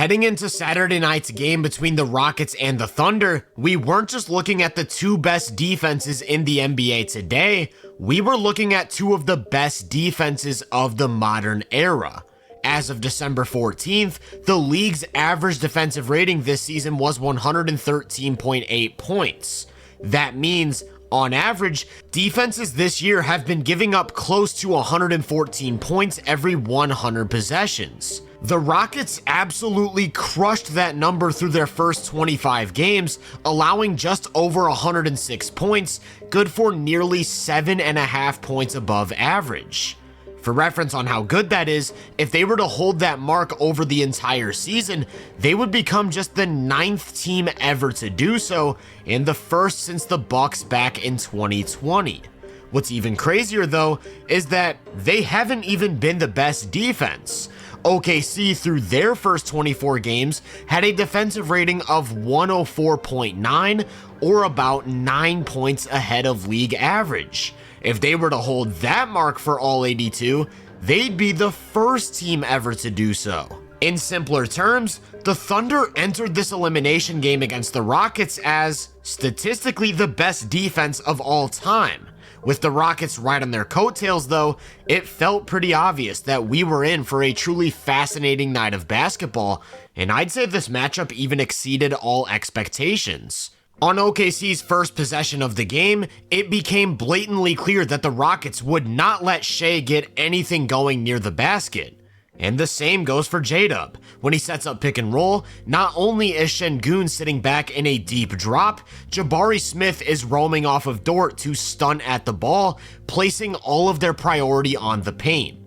Heading into Saturday night's game between the Rockets and the Thunder, we weren't just looking at the two best defenses in the NBA today, we were looking at two of the best defenses of the modern era. As of December 14th, the league's average defensive rating this season was 113.8 points. That means, on average, defenses this year have been giving up close to 114 points every 100 possessions. The Rockets absolutely crushed that number through their first 25 games, allowing just over 106 points, good for nearly 7.5 points above average. For reference on how good that is, if they were to hold that mark over the entire season, they would become just the 9th team ever to do so, and the first since the Bucks back in 2020. What's even crazier though, is that they haven't even been the best defense. OKC through their first 24 games had a defensive rating of 104.9, or about 9 points ahead of league average. If they were to hold that mark for all 82, they'd be the first team ever to do so. In simpler terms, the Thunder entered this elimination game against the Rockets as statistically the best defense of all time. With the Rockets right on their coattails though, it felt pretty obvious that we were in for a truly fascinating night of basketball, and I'd say this matchup even exceeded all expectations. On OKC's first possession of the game, it became blatantly clear that the Rockets would not let Shai get anything going near the basket. And the same goes for J-Dub. When he sets up pick and roll, not only is Şengün sitting back in a deep drop, Jabari Smith is roaming off of Dort to stunt at the ball, placing all of their priority on the paint.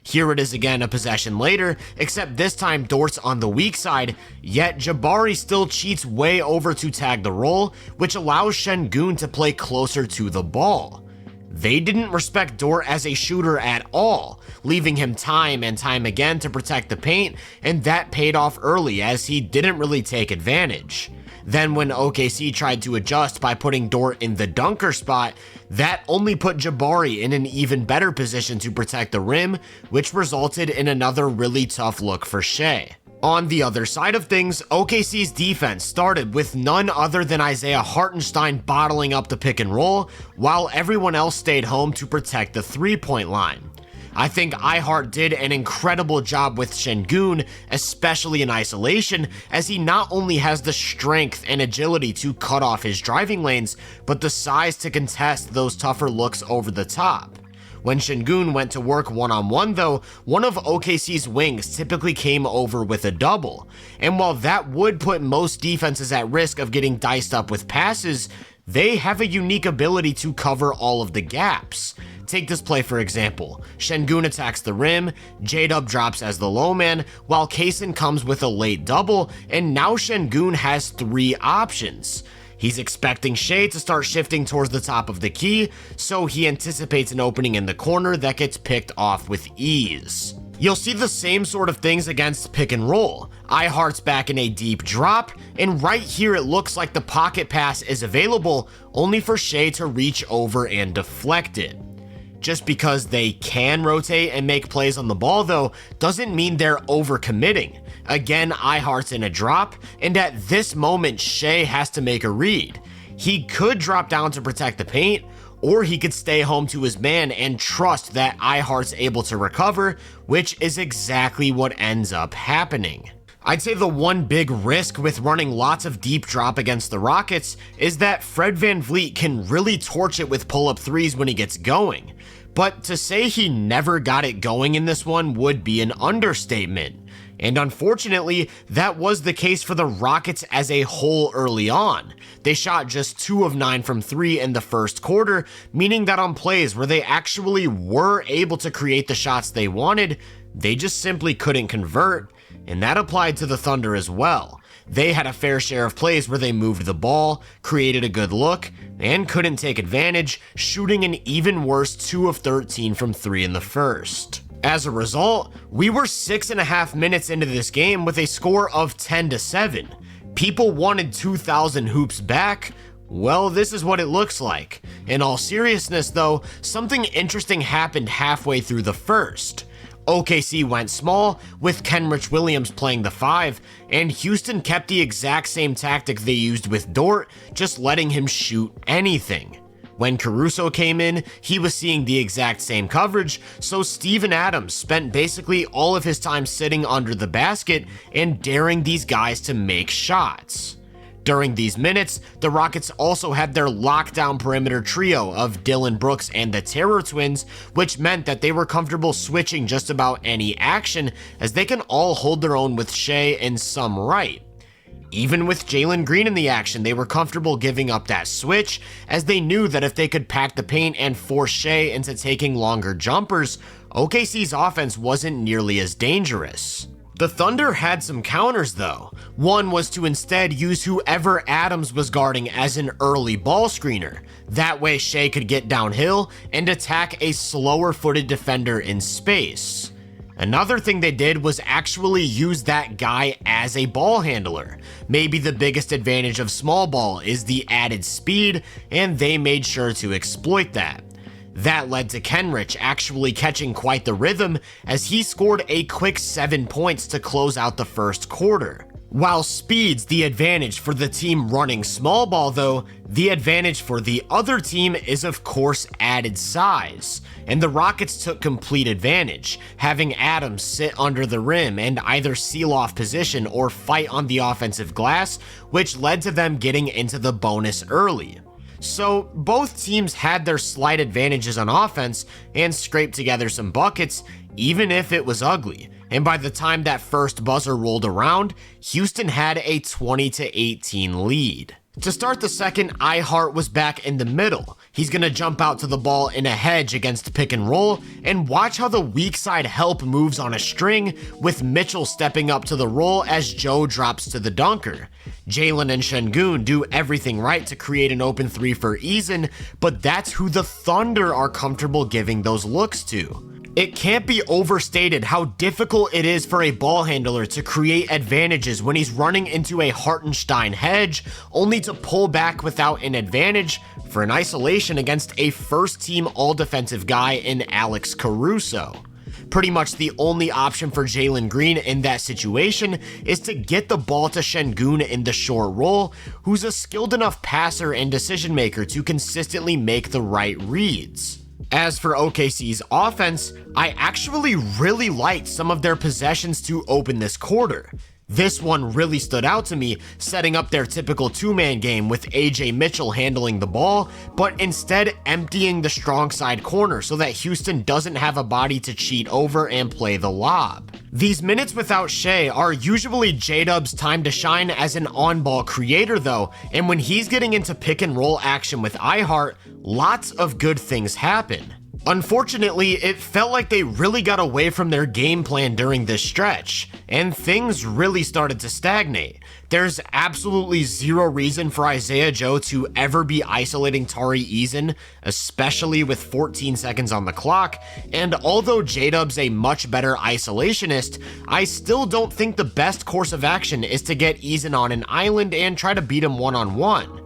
Here it is again a possession later, except this time Dort's on the weak side, yet Jabari still cheats way over to tag the roll, which allows Şengün to play closer to the ball. They didn't respect Dort as a shooter at all, leaving him time and time again to protect the paint, and that paid off early as he didn't really take advantage. Then when OKC tried to adjust by putting Dort in the dunker spot, that only put Jabari in an even better position to protect the rim, which resulted in another really tough look for Shai. On the other side of things, OKC's defense started with none other than Isaiah Hartenstein bottling up the pick and roll, while everyone else stayed home to protect the three-point line. I think iHeart did an incredible job with Şengün, especially in isolation, as he not only has the strength and agility to cut off his driving lanes, but the size to contest those tougher looks over the top. When Şengün went to work one-on-one though, one of OKC's wings typically came over with a double, and while that would put most defenses at risk of getting diced up with passes, they have a unique ability to cover all of the gaps. Take this play for example. Şengün attacks the rim, J-Dub drops as the low man, while Kaysen comes with a late double, and now Şengün has 3 options. He's expecting Shai to start shifting towards the top of the key, so he anticipates an opening in the corner that gets picked off with ease. You'll see the same sort of things against pick and roll. iHeart's back in a deep drop, and right here it looks like the pocket pass is available, only for Shai to reach over and deflect it. Just because they can rotate and make plays on the ball though, doesn't mean they're overcommitting. Again, iHeart's in a drop, and at this moment Shai has to make a read. He could drop down to protect the paint, or he could stay home to his man and trust that iHeart's able to recover, which is exactly what ends up happening. I'd say the one big risk with running lots of deep drop against the Rockets is that Fred VanVleet can really torch it with pull-up threes when he gets going. But to say he never got it going in this one would be an understatement. And unfortunately, that was the case for the Rockets as a whole early on. They shot just 2 of 9 from 3 in the first quarter, meaning that on plays where they actually were able to create the shots they wanted, they just simply couldn't convert, and that applied to the Thunder as well. They had a fair share of plays where they moved the ball, created a good look, and couldn't take advantage, shooting an even worse 2 of 13 from 3 in the first. As a result, we were 6.5 minutes into this game with a score of 10-7. People wanted 2,000 hoops back. Well, this is what it looks like. In all seriousness though, something interesting happened halfway through the first. OKC went small, with Kenrich Williams playing the 5, and Houston kept the exact same tactic they used with Dort, just letting him shoot anything. When Caruso came in, he was seeing the exact same coverage, so Steven Adams spent basically all of his time sitting under the basket and daring these guys to make shots. During these minutes, the Rockets also had their lockdown perimeter trio of Dillon Brooks and the Terror Twins, which meant that they were comfortable switching just about any action, as they can all hold their own with Shea in some right. Even with Jalen Green in the action, they were comfortable giving up that switch, as they knew that if they could pack the paint and force Shea into taking longer jumpers, OKC's offense wasn't nearly as dangerous. The Thunder had some counters though. One was to instead use whoever Adams was guarding as an early ball screener. That way Shea could get downhill and attack a slower footed defender in space. Another thing they did was actually use that guy as a ball handler. Maybe the biggest advantage of small ball is the added speed, and they made sure to exploit that. That led to Kenrich actually catching quite the rhythm, as he scored a quick 7 points to close out the first quarter. While speed's the advantage for the team running small ball though, the advantage for the other team is of course added size, and the Rockets took complete advantage, having Adams sit under the rim and either seal off position or fight on the offensive glass, which led to them getting into the bonus early. So both teams had their slight advantages on offense and scraped together some buckets, even if it was ugly. And by the time that first buzzer rolled around, Houston had a 20-18 lead. To start the second, Ihart was back in the middle. He's gonna jump out to the ball in a hedge against pick and roll, and watch how the weak side help moves on a string, with Mitchell stepping up to the roll as Joe drops to the dunker. Jalen and Şengün do everything right to create an open 3 for Eason, but that's who the Thunder are comfortable giving those looks to. It can't be overstated how difficult it is for a ball handler to create advantages when he's running into a Hartenstein hedge, only to pull back without an advantage for an isolation against a first-team all-defensive guy in Alex Caruso. Pretty much the only option for Jalen Green in that situation is to get the ball to Şengün in the short roll, who's a skilled enough passer and decision maker to consistently make the right reads. As for OKC's offense, I actually really liked some of their possessions to open this quarter. This one really stood out to me, setting up their typical two-man game with AJ Mitchell handling the ball, but instead emptying the strong side corner so that Houston doesn't have a body to cheat over and play the lob. These minutes without Shea are usually J-Dub's time to shine as an on-ball creator though, and when he's getting into pick and roll action with Ihart, lots of good things happen. Unfortunately, it felt like they really got away from their game plan during this stretch, and things really started to stagnate. There's absolutely zero reason for Isaiah Joe to ever be isolating Tari Eason, especially with 14 seconds on the clock, and although J-Dub's a much better isolationist, I still don't think the best course of action is to get Eason on an island and try to beat him one-on-one.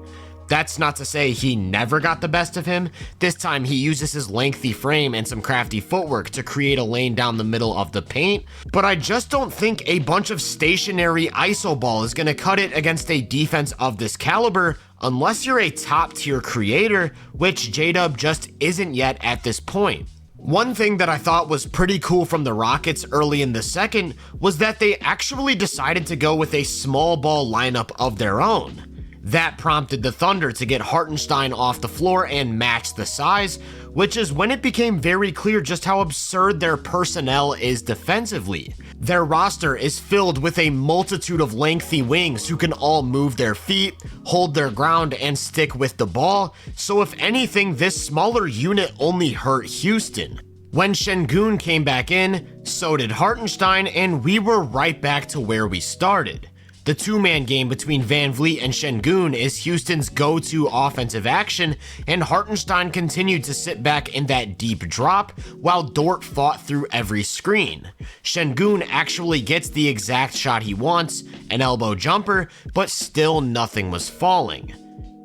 That's not to say he never got the best of him. This time he uses his lengthy frame and some crafty footwork to create a lane down the middle of the paint, but I just don't think a bunch of stationary iso ball is gonna cut it against a defense of this caliber unless you're a top tier creator, which J-Dub just isn't yet at this point. One thing that I thought was pretty cool from the Rockets early in the second was that they actually decided to go with a small ball lineup of their own. That prompted the Thunder to get Hartenstein off the floor and match the size, which is when it became very clear just how absurd their personnel is defensively. Their roster is filled with a multitude of lengthy wings who can all move their feet, hold their ground, and stick with the ball, so if anything, this smaller unit only hurt Houston. When Şengün came back in, so did Hartenstein, and we were right back to where we started. The two-man game between Van Vliet and Şengün is Houston's go-to offensive action, and Hartenstein continued to sit back in that deep drop while Dort fought through every screen. Şengün actually gets the exact shot he wants, an elbow jumper, but still nothing was falling.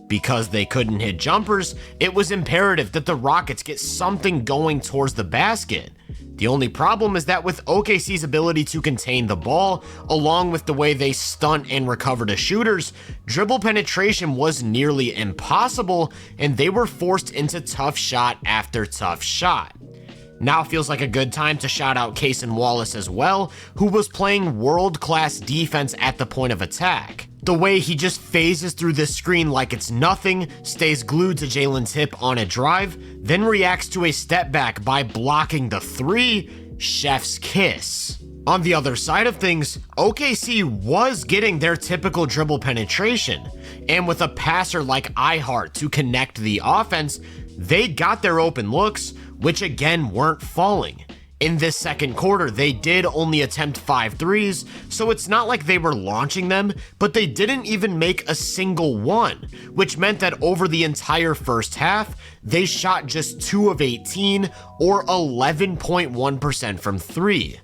Because they couldn't hit jumpers, it was imperative that the Rockets get something going towards the basket. The only problem is that with OKC's ability to contain the ball, along with the way they stunt and recover to shooters, dribble penetration was nearly impossible, and they were forced into tough shot after tough shot. Now feels like a good time to shout out Cason Wallace as well, who was playing world-class defense at the point of attack. The way he just phases through this screen like it's nothing, stays glued to Jalen's hip on a drive, then reacts to a step back by blocking the three, chef's kiss. On the other side of things, OKC was getting their typical dribble penetration, and with a passer like Ihart to connect the offense, they got their open looks, which again weren't falling. In this second quarter, they did only attempt 5 threes, so it's not like they were launching them, but they didn't even make a single one, which meant that over the entire first half, they shot just 2 of 18, or 11.1% from 3.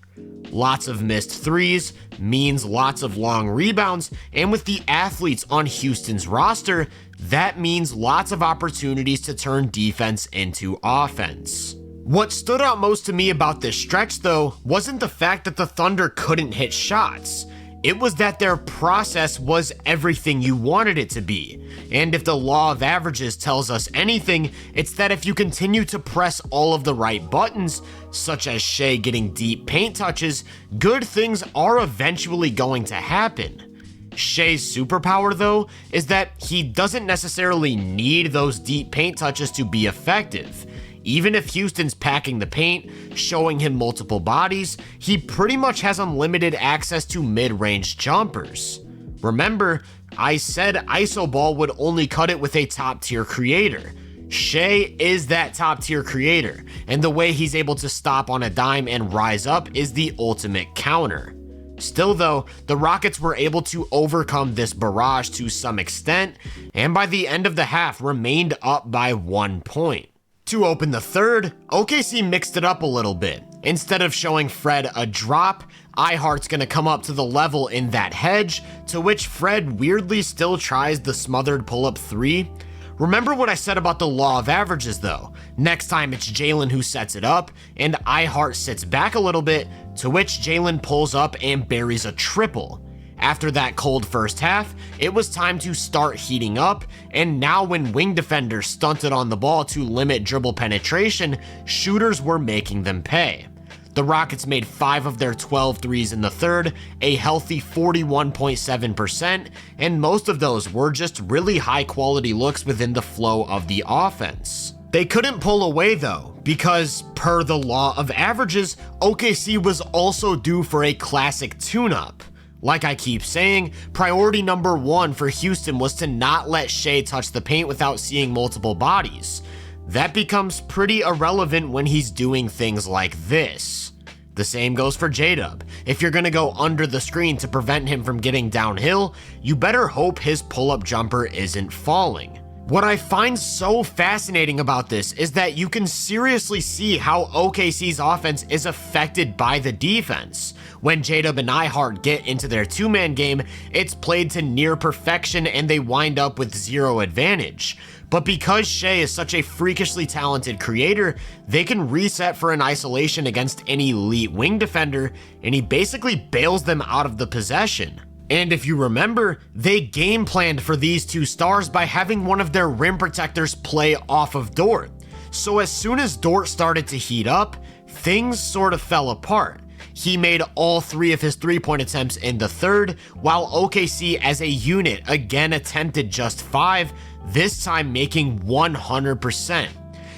Lots of missed threes means lots of long rebounds, and with the athletes on Houston's roster, that means lots of opportunities to turn defense into offense. What stood out most to me about this stretch, though, wasn't the fact that the Thunder couldn't hit shots. It was that their process was everything you wanted it to be. And if the law of averages tells us anything, it's that if you continue to press all of the right buttons, such as Shai getting deep paint touches, good things are eventually going to happen. Shai's superpower, though, is that he doesn't necessarily need those deep paint touches to be effective. Even if Houston's packing the paint, showing him multiple bodies, he pretty much has unlimited access to mid-range jumpers. Remember, I said iso ball would only cut it with a top-tier creator. Shai is that top-tier creator, and the way he's able to stop on a dime and rise up is the ultimate counter. Still though, the Rockets were able to overcome this barrage to some extent, and by the end of the half remained up by 1 point. To open the third, OKC mixed it up a little bit. Instead of showing Fred a drop, Ihart's gonna come up to the level in that hedge, to which Fred weirdly still tries the smothered pull-up 3. Remember what I said about the law of averages though. Next time it's Jalen who sets it up, and Ihart sits back a little bit, to which Jalen pulls up and buries a triple. After that cold first half, it was time to start heating up, and now when wing defenders stunted on the ball to limit dribble penetration, shooters were making them pay. The Rockets made 5 of their 12 threes in the third, a healthy 41.7%, and most of those were just really high quality looks within the flow of the offense. They couldn't pull away though, because per the law of averages, OKC was also due for a classic tune-up. Like I keep saying, priority number 1 for Houston was to not let Shai touch the paint without seeing multiple bodies. That becomes pretty irrelevant when he's doing things like this. The same goes for J-Dub. If you're gonna go under the screen to prevent him from getting downhill, you better hope his pull-up jumper isn't falling. What I find so fascinating about this is that you can seriously see how OKC's offense is affected by the defense. When J-Dub and Ihart get into their two-man game, it's played to near perfection and they wind up with 0 advantage. But because Shai is such a freakishly talented creator, they can reset for an isolation against an elite wing defender, and he basically bails them out of the possession. And if you remember, they game planned for these two stars by having one of their rim protectors play off of Dort. So as soon as Dort started to heat up, things sort of fell apart. He made all 3 of his 3-point attempts in the third, while OKC as a unit again attempted just 5, this time making 100%.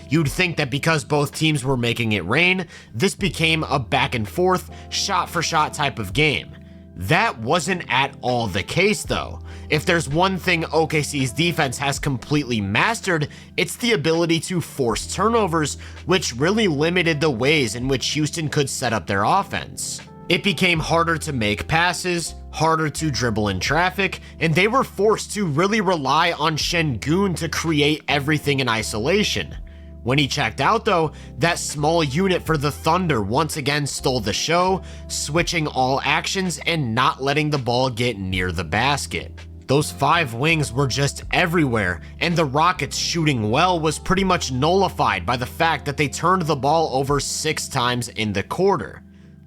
You'd think that because both teams were making it rain, this became a back and forth, shot for shot type of game. That wasn't at all the case though. If there's one thing OKC's defense has completely mastered, it's the ability to force turnovers, which really limited the ways in which Houston could set up their offense. It became harder to make passes, harder to dribble in traffic, and they were forced to really rely on Şengün to create everything in isolation. When he checked out though, that small unit for the Thunder once again stole the show, switching all actions and not letting the ball get near the basket. Those 5 wings were just everywhere, and the Rockets shooting well was pretty much nullified by the fact that they turned the ball over 6 times in the quarter.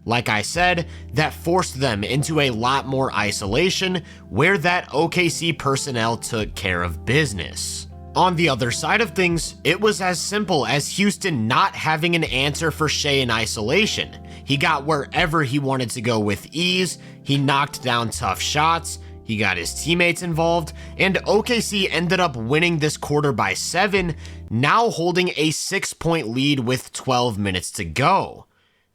Like I said, that forced them into a lot more isolation, where that OKC personnel took care of business. On the other side of things, it was as simple as Houston not having an answer for Shai in isolation. He got wherever he wanted to go with ease, he knocked down tough shots, he got his teammates involved, and OKC ended up winning this quarter by 7, now holding a 6-point lead with 12 minutes to go.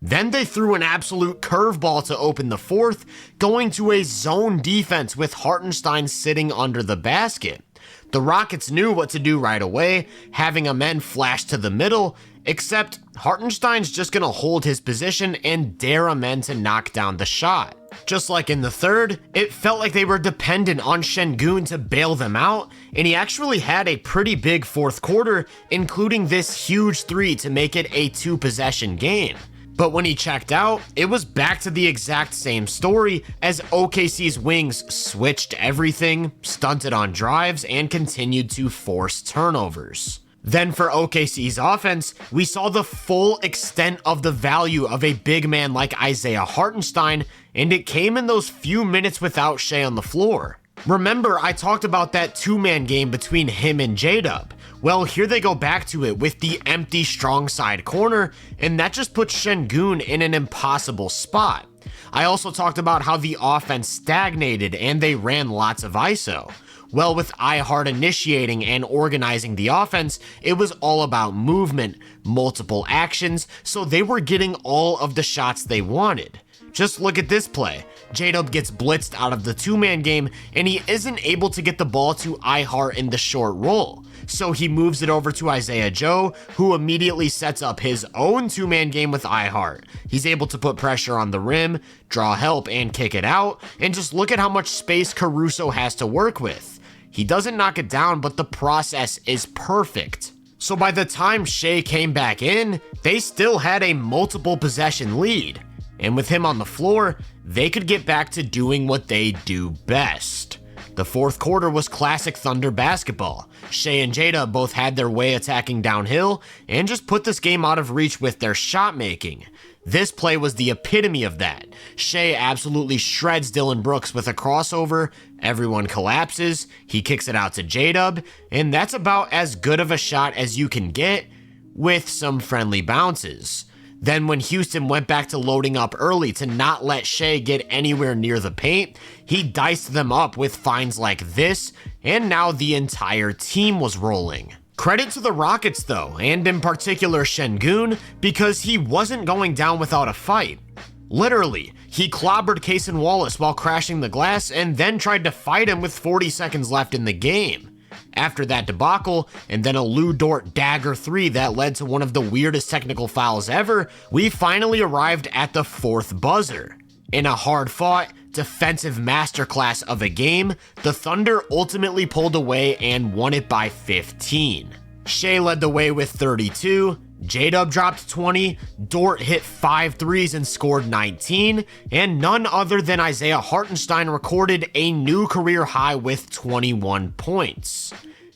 Then they threw an absolute curveball to open the 4th, going to a zone defense with Hartenstein sitting under the basket. The Rockets knew what to do right away, having Amen flash to the middle, except Hartenstein's just gonna hold his position and dare Amen to knock down the shot. Just like in the 3rd, it felt like they were dependent on Şengün to bail them out, and he actually had a pretty big 4th quarter, including this huge 3 to make it a 2-possession game. But when he checked out, it was back to the exact same story as OKC's wings switched everything, stunted on drives, and continued to force turnovers. Then for OKC's offense, we saw the full extent of the value of a big man like Isaiah Hartenstein, and it came in those few minutes without Shai on the floor. Remember, I talked about that 2-man game between him and J-Dub. Well, here they go back to it with the empty strong side corner, and that just puts Şengün in an impossible spot. I also talked about how the offense stagnated and they ran lots of ISO. Well, with iHeart initiating and organizing the offense, it was all about movement, multiple actions, so they were getting all of the shots they wanted. Just look at this play. J-Dub gets blitzed out of the 2-man game, and he isn't able to get the ball to iHeart in the short roll. So he moves it over to Isaiah Joe, who immediately sets up his own 2-man game with iHeart. He's able to put pressure on the rim, draw help, and kick it out, and just look at how much space Caruso has to work with. He doesn't knock it down, but the process is perfect. So by the time Shai came back in, they still had a multiple possession lead. And with him on the floor, they could get back to doing what they do best. The 4th quarter was classic Thunder basketball. Shai and J-Dub both had their way attacking downhill and just put this game out of reach with their shot making. This play was the epitome of that. Shai absolutely shreds Dillon Brooks with a crossover, everyone collapses, he kicks it out to J-Dub, and that's about as good of a shot as you can get with some friendly bounces. Then when Houston went back to loading up early to not let Shai get anywhere near the paint, he diced them up with finds like this, and now the entire team was rolling. Credit to the Rockets though, and in particular Şengün, because he wasn't going down without a fight. Literally, he clobbered Cason Wallace while crashing the glass and then tried to fight him with 40 seconds left in the game. After that debacle, and then a Lou Dort dagger 3 that led to one of the weirdest technical fouls ever, we finally arrived at the 4th buzzer. In a hard-fought, defensive masterclass of a game, the Thunder ultimately pulled away and won it by 15. Shai led the way with 32, J-Dub dropped 20, Dort hit 5 threes and scored 19, and none other than Isaiah Hartenstein recorded a new career high with 21 points.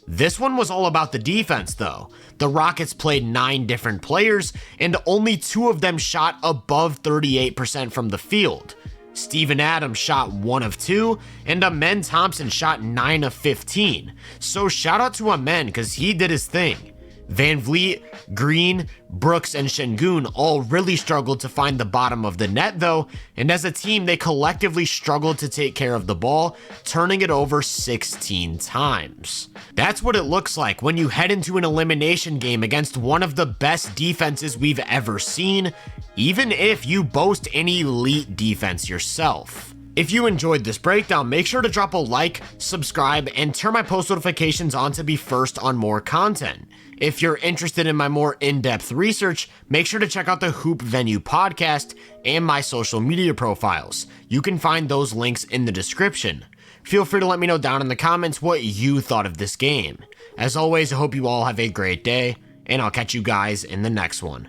This one was all about the defense though. The Rockets played 9 different players, and only 2 of them shot above 38% from the field. Steven Adams shot 1 of 2, and Amen Thompson shot 9 of 15. So shout out to Amen because he did his thing. Van Vliet, Green, Brooks, and Şengün all really struggled to find the bottom of the net though, and as a team they collectively struggled to take care of the ball, turning it over 16 times. That's what it looks like when you head into an elimination game against one of the best defenses we've ever seen, even if you boast an elite defense yourself. If you enjoyed this breakdown, make sure to drop a like, subscribe, and turn my post notifications on to be first on more content. If you're interested in my more in-depth research, make sure to check out the Hoop Venue podcast and my social media profiles. You can find those links in the description. Feel free to let me know down in the comments what you thought of this game. As always, I hope you all have a great day, and I'll catch you guys in the next one.